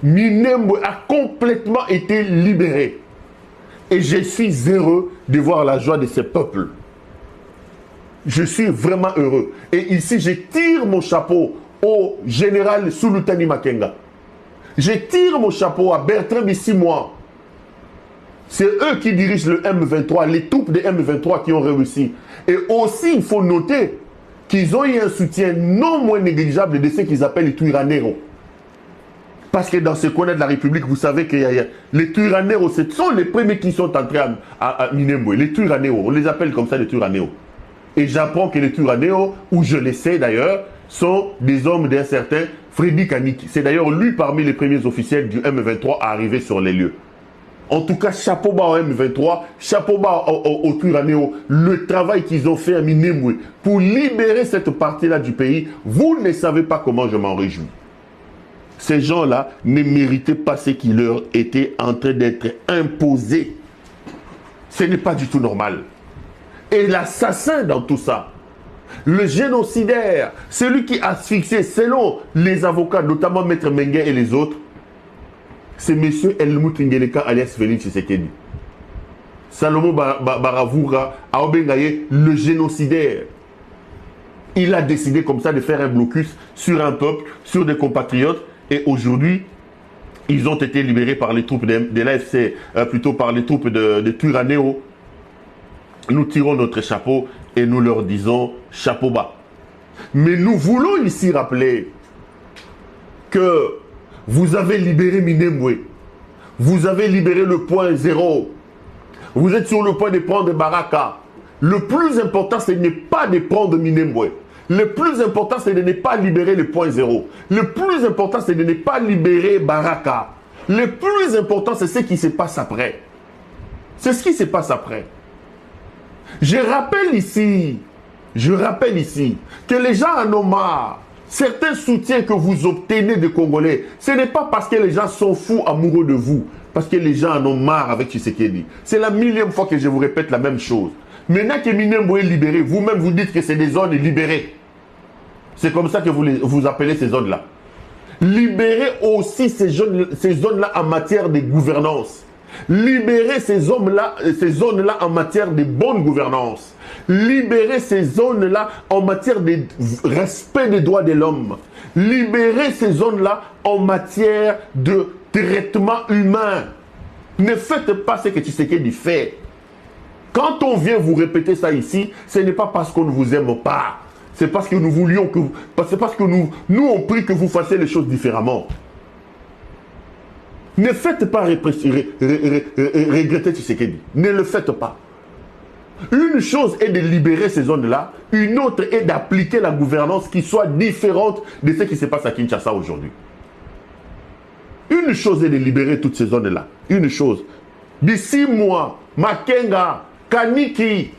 Minembwe a complètement été libéré. Et je suis heureux de voir la joie de ce peuple. Je suis vraiment heureux. Et ici, je tire mon chapeau au général Sulutani Makenga. Je tire mon chapeau à Bertrand Bissimois. C'est eux qui dirigent le M23, les troupes de M23 qui ont réussi. Et aussi, il faut noter qu'ils ont eu un soutien non moins négligeable de ce qu'ils appellent les Twiraneros. Parce que dans ce coin de la République, vous savez que les Twiraneros, ce sont les premiers qui sont entrés à Minembwe. Les Twiraneros, on les appelle comme ça les Twiraneros. Et j'apprends que les Twiraneros, ou je le sais d'ailleurs, sont des hommes d'un certain Freddy Kaniki. C'est d'ailleurs lui parmi les premiers officiels du M23 à arriver sur les lieux. En tout cas, chapeau bas au M23, chapeau bas au Twiraneros, le travail qu'ils ont fait à Minembwe pour libérer cette partie-là du pays, vous ne savez pas comment je m'en réjouis. Ces gens-là ne méritaient pas ce qui leur était en train d'être imposé. Ce n'est pas du tout normal. Et l'assassin dans tout ça, le génocidaire, celui qui a asphyxié, selon les avocats, notamment Maître Mengue et les autres, c'est M. Helmut Ngeleka alias Félix Tshisekedi. Salomon Baravura a Obengaye, le génocidaire. Il a décidé comme ça de faire un blocus sur un peuple, sur des compatriotes. Et aujourd'hui, ils ont été libérés par les troupes de l'AFC, plutôt par les troupes de Twiraneros. Nous tirons notre chapeau et nous leur disons chapeau bas. Mais nous voulons ici rappeler que vous avez libéré Minembwe. Vous avez libéré le point zéro. Vous êtes sur le point de prendre Baraka. Le plus important, ce n'est pas de prendre Minembwe. Le plus important, c'est de ne pas libérer le point zéro. Le plus important, c'est de ne pas libérer Baraka. Le plus important, c'est ce qui se passe après. C'est ce qui se passe après. Je rappelle ici que les gens en ont marre. Certains soutiens que vous obtenez des Congolais, ce n'est pas parce que les gens sont fous amoureux de vous, parce que les gens en ont marre avec Tshisekedi. C'est la millième fois que je vous répète la même chose. Maintenant que Minembwe est libéré, vous-même vous dites que c'est des zones libérées. C'est comme ça que vous appelez ces zones-là. Libérez aussi ces zones-là en matière de gouvernance. Libérez ces zones-là en matière de bonne gouvernance. Libérez ces zones-là en matière de respect des droits de l'homme. Libérez ces zones-là en matière de traitement humain. Ne faites pas ce que Tshisekedi fait. Quand on vient vous répéter ça ici, ce n'est pas parce qu'on ne vous aime pas. C'est parce que nous voulions que vous... C'est parce que nous on prie que vous fassiez les choses différemment. Ne faites pas regretter Tshisekedi. Ne le faites pas. Une chose est de libérer ces zones-là, une autre est d'appliquer la gouvernance qui soit différente de ce qui se passe à Kinshasa aujourd'hui. Une chose est de libérer toutes ces zones-là. Une chose. D'ici moi, Makenga, Kaniki,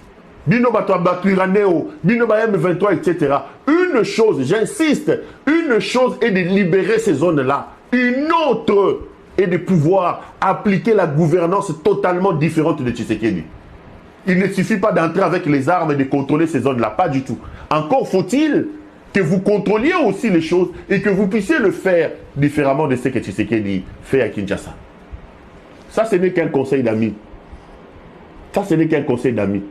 Bino Batouiraneo, Bino M23, etc. Une chose, j'insiste, une chose est de libérer ces zones-là. Une autre est de pouvoir appliquer la gouvernance totalement différente de Tshisekedi. Il ne suffit pas d'entrer avec les armes et de contrôler ces zones-là, pas du tout. Encore faut-il que vous contrôliez aussi les choses et que vous puissiez le faire différemment de ce que Tshisekedi fait à Kinshasa. Ça, ce n'est qu'un conseil d'amis. Ça, ce n'est qu'un conseil d'amis.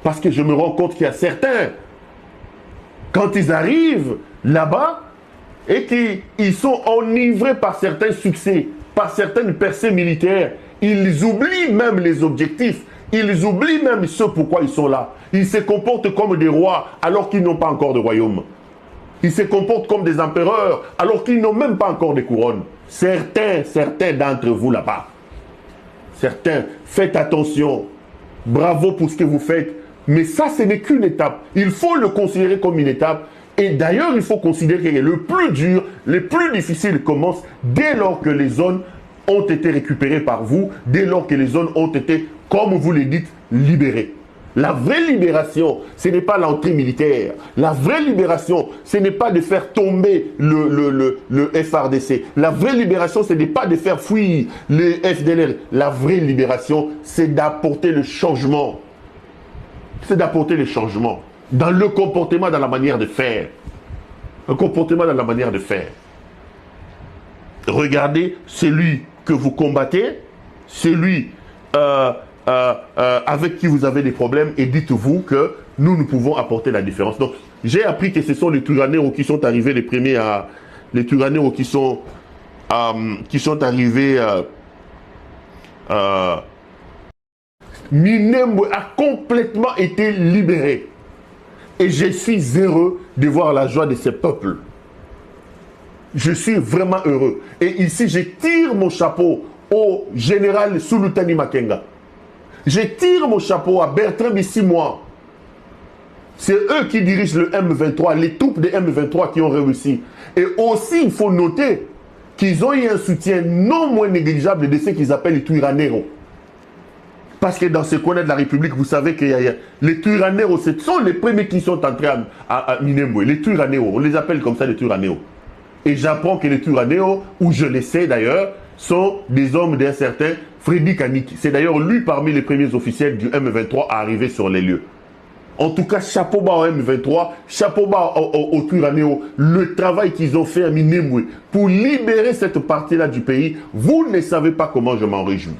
Parce que je me rends compte qu'il y a certains, quand ils arrivent là-bas et qu'ils sont enivrés par certains succès, par certaines percées militaires, ils oublient même les objectifs. Ils oublient même ce pourquoi ils sont là. Ils se comportent comme des rois alors qu'ils n'ont pas encore de royaume. Ils se comportent comme des empereurs alors qu'ils n'ont même pas encore de couronne. Certains d'entre vous là-bas. Certains, faites attention. Bravo pour ce que vous faites. Mais ça, ce n'est qu'une étape. Il faut le considérer comme une étape. Et d'ailleurs, il faut considérer que le plus dur, le plus difficile commence dès lors que les zones ont été récupérées par vous, dès lors que les zones ont été, comme vous le dites, libérées. La vraie libération, ce n'est pas l'entrée militaire. La vraie libération, ce n'est pas de faire tomber le FRDC. La vraie libération, ce n'est pas de faire fuir le FDLR. La vraie libération, c'est d'apporter le changement. C'est d'apporter le changement dans le comportement, dans la manière de faire. Un comportement dans la manière de faire. regardez celui que vous combattez, celui avec qui vous avez des problèmes, et dites-vous que nous pouvons apporter la différence. Donc, j'ai appris que ce sont les Twiraneros qui sont arrivés les premiers à... Les Twiraneros qui sont arrivés... Minembwe a complètement été libéré. Et je suis heureux de voir la joie de ces peuples. Je suis vraiment heureux. Et ici, je tire mon chapeau au général Sulutani Makenga. Je tire mon chapeau à Bertrand Bissimois. C'est eux qui dirigent le M23, les troupes de M23 qui ont réussi. Et aussi, il faut noter qu'ils ont eu un soutien non moins négligeable de ceux qu'ils appellent les Twiraneros. Parce que dans ce coin de la République, vous savez que les Twiraneros, ce sont les premiers qui sont entrés à Minembwe. Les Twiraneros, on les appelle comme ça les Twiraneros. Et j'apprends que les Twiraneros, ou je le sais d'ailleurs, sont des hommes d'un certain Freddy Kaniki. C'est d'ailleurs lui parmi les premiers officiels du M23 à arriver sur les lieux. En tout cas, chapeau bas au M23, chapeau bas aux Twiraneros, le travail qu'ils ont fait à Minembwe pour libérer cette partie-là du pays, vous ne savez pas comment je m'en réjouis.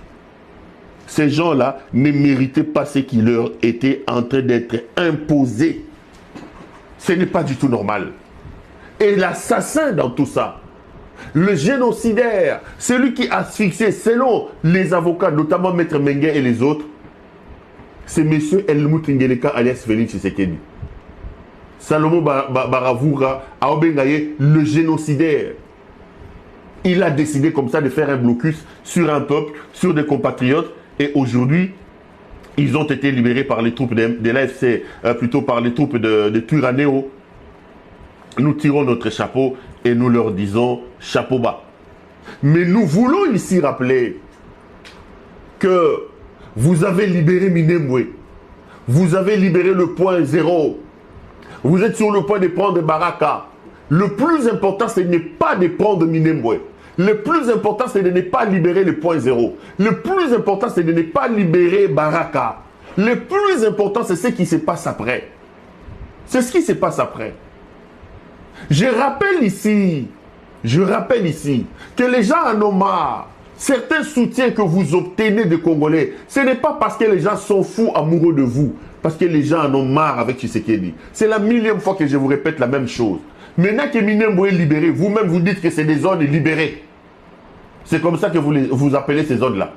Ces gens-là ne méritaient pas ce qui leur était en train d'être imposé. Ce n'est pas du tout normal. Et l'assassin dans tout ça, le génocidaire, celui qui a asphyxié, selon les avocats, notamment Maître Mengue et les autres, c'est M. Helmut Ngeleka alias Félix Tshisekedi. Salomon Baravura a Obengaye, le génocidaire. Il a décidé comme ça de faire un blocus sur un peuple, sur des compatriotes. Et aujourd'hui, ils ont été libérés par les troupes de l'AFC, plutôt par les troupes de Twiraneros. Nous tirons notre chapeau et nous leur disons chapeau bas. Mais nous voulons ici rappeler que vous avez libéré Minembwe. Vous avez libéré le point zéro. Vous êtes sur le point de prendre Baraka. Le plus important, ce n'est pas de prendre Minembwe. Le plus important, c'est de ne pas libérer le point zéro. Le plus important, c'est de ne pas libérer Baraka. Le plus important, c'est ce qui se passe après. C'est ce qui se passe après. Je rappelle ici que les gens en ont marre. Certains soutiens que vous obtenez des Congolais, ce n'est pas parce que les gens sont fous amoureux de vous, parce que les gens en ont marre avec Tshisekedi. C'est la millième fois que je vous répète la même chose. Maintenant que Minembwe est libéré, vous-même vous dites que c'est des zones libérées. C'est comme ça que vous appelez ces zones-là.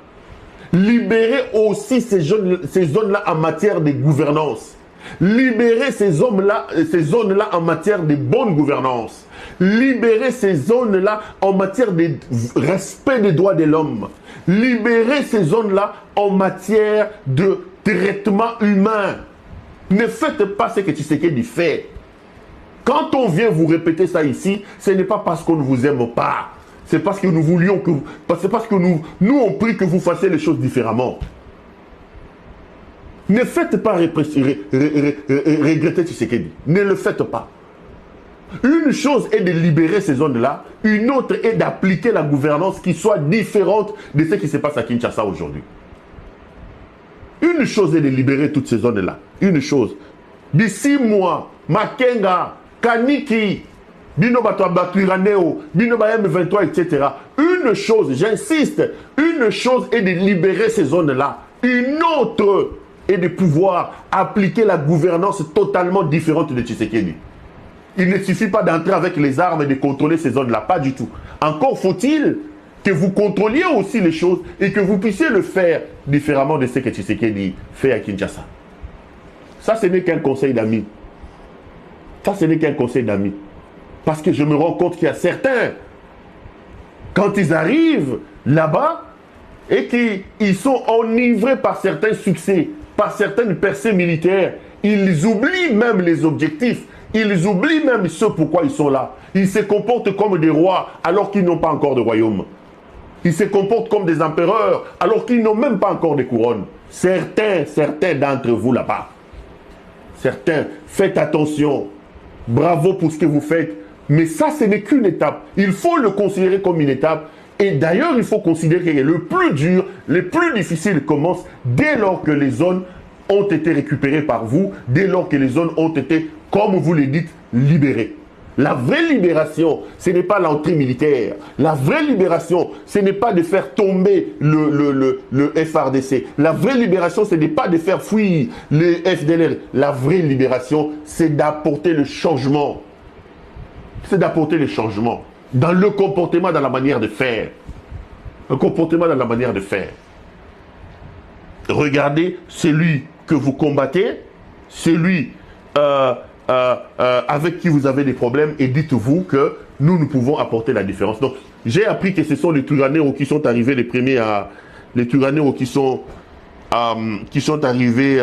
Libérez aussi ces zones-là en matière de gouvernance. Libérez ces zones-là en matière de bonne gouvernance. Libérez ces zones-là en matière de respect des droits de l'homme. Libérez ces zones-là en matière de traitement humain. Ne faites pas ce que Tshisekedi fait. Quand on vient vous répéter ça ici, ce n'est pas parce qu'on ne vous aime pas. C'est parce que nous voulions que vous... C'est parce que nous on prie que vous fassiez les choses différemment. Ne faites pas regretter Tshisekedi. Ne le faites pas. Une chose est de libérer ces zones-là, une autre est d'appliquer la gouvernance qui soit différente de ce qui se passe à Kinshasa aujourd'hui. Une chose est de libérer toutes ces zones-là. Une chose. D'ici moi, Makenga, Kaniki, Bino Twiraneros, Bino M23, etc. Une chose, j'insiste, une chose est de libérer ces zones-là. Une autre est de pouvoir appliquer la gouvernance totalement différente de Tshisekedi. Il ne suffit pas d'entrer avec les armes et de contrôler ces zones-là, pas du tout. Encore faut-il que vous contrôliez aussi les choses et que vous puissiez le faire différemment de ce que Tshisekedi fait à Kinshasa. Ça, ce n'est qu'un conseil d'amis. Ça, ce n'est qu'un conseil d'amis. Parce que je me rends compte qu'il y a certains, quand ils arrivent là-bas et qu'ils sont enivrés par certains succès, par certaines percées militaires, ils oublient même les objectifs. Ils oublient même ce pourquoi ils sont là. Ils se comportent comme des rois alors qu'ils n'ont pas encore de royaume. Ils se comportent comme des empereurs alors qu'ils n'ont même pas encore de couronne. Certains d'entre vous là-bas. Certains, faites attention. Bravo pour ce que vous faites. Mais ça, ce n'est qu'une étape. Il faut le considérer comme une étape. Et d'ailleurs, il faut considérer que le plus dur, le plus difficile commence dès lors que les zones ont été récupérées par vous, dès lors que les zones ont été, comme vous le dites, libérées. La vraie libération, ce n'est pas l'entrée militaire. La vraie libération, ce n'est pas de faire tomber le FRDC. La vraie libération, ce n'est pas de faire fuir le FDLR. La vraie libération, c'est d'apporter le changement. C'est d'apporter le changement dans le comportement, dans la manière de faire. Un comportement dans la manière de faire. Regardez celui que vous combattez, celui avec qui vous avez des problèmes, et dites-vous que nous pouvons apporter la différence. Donc, j'ai appris que ce sont les Twirwaneho qui sont arrivés les premiers à... Les Twirwaneho qui sont arrivés